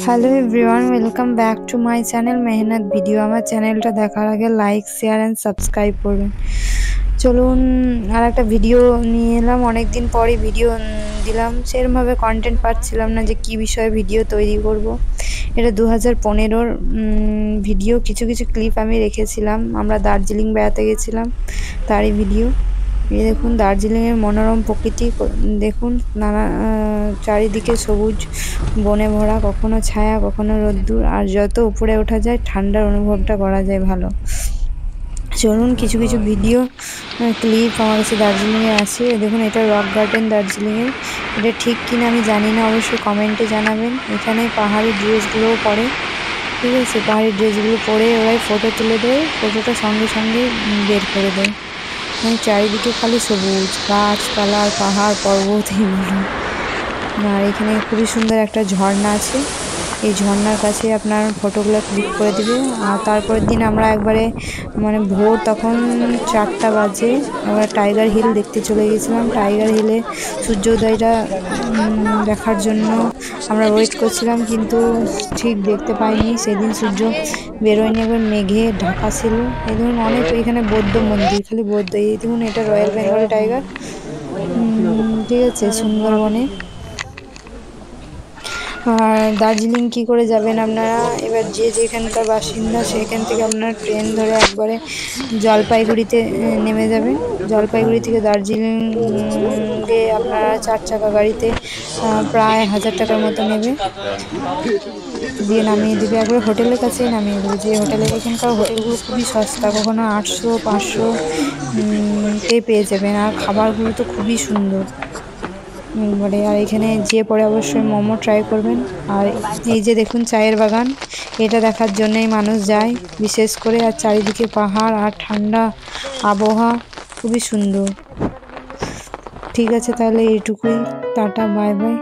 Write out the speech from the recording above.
Hello everyone, welcome back to my channel মেহনত video. আমার চ্যানেলটা দেখার আগে লাইক, শেয়ার অ্যান্ড সাবস্ক্রাইব করবেন। চলুন আর একটা ভিডিও নিয়ে এলাম। অনেক দিন পরই ভিডিও দিলাম। সেরকমভাবে কন্টেন্ট পাচ্ছিলাম না যে কি বিষয়ে ভিডিও তৈরি করব। এটা 2015-র ভিডিও। কিছু কিছু ক্লিপ আমি রেখেছিলাম। আমরা দার্জিলিং বেড়াতে গেছিলাম, তারই ভিডিও। এই দেখুন দার্জিলিংয়ের মনোরম প্রকৃতি, দেখুন নানা চারিদিকে সবুজ বনে ভরা, কখনো ছায়া কখনো রোদ্দুর, আর যত উপরে ওঠা যায় ঠান্ডার অনুভবটা করা যায় ভালো। চলুন কিছু কিছু ভিডিও ক্লিপ আমার কাছে দার্জিলিংয়ে আছে। দেখুন এটা রক গার্ডেন দার্জিলিংয়ের। এটা ঠিক কিনা আমি জানি না, অবশ্যই কমেন্টে জানাবেন। এখানে পাহাড়ি ড্রেসগুলোও পরে, ঠিক আছে, পাহাড়ি ড্রেসগুলো পরে ওরাই ফটো তুলে দেয়, ফটোটা সঙ্গে সঙ্গে বের করে দেয়। মানে চারিদিকে খালি সবুজ গাছপালা আর পাহাড় পর্বত এগুলো। আর এখানে খুবই সুন্দর একটা ঝর্ণা আছে। এই ঝর্ণার কাছে আপনার ফটোগুলো ক্লিক করে দিবে। আর তারপরের দিন আমরা একবারে মানে ভোর তখন 4টা বাজে আমরা টাইগার হিল দেখতে চলে গেছিলাম। টাইগার হিলে সূর্যোদয়টা দেখার জন্য আমরা ওয়েট করছিলাম, কিন্তু ঠিক দেখতে পাইনি। সেদিন সূর্য বেরোয়নি, একবার মেঘে ঢাকা ছিল। এই ধরুন অনেক এখানে বৌদ্ধ মন্দির, খালি বৌদ্ধ। এই দেখুন এটা রয়্যাল বেঙ্গল টাইগার, ঠিক আছে, সুন্দরবনে। আর দার্জিলিং কি করে যাবেন আপনারা? এবার যে যেখানকার বাসিন্দা সেখান থেকে আপনারা ট্রেন ধরে একবারে জলপাইগুড়িতে নেমে যাবেন। জলপাইগুড়ি থেকে দার্জিলিং আপনারা 4 চাকা গাড়িতে প্রায় 1000 টাকার মতো নেবে, দিয়ে নামিয়ে দেবে। একবার হোটেলের কাছেই নামিয়ে দেবে। যে হোটেলে, এখানকার হোটেলগুলো খুবই সস্তা, কখনো 800 500 তে পেয়ে যাবেন। আর খাবারগুলো তো খুবই সুন্দর একবারে। আর এখানে যে পরে অবশ্যই মোমো ট্রাই করবেন। আর এই যে দেখুন চায়ের বাগান, এটা দেখার জন্যই মানুষ যায় বিশেষ করে। আর চারিদিকে পাহাড় আর ঠান্ডা আবহাওয়া, খুবই সুন্দর। ঠিক আছে, তাহলে এইটুকুই। Tata, bye bye.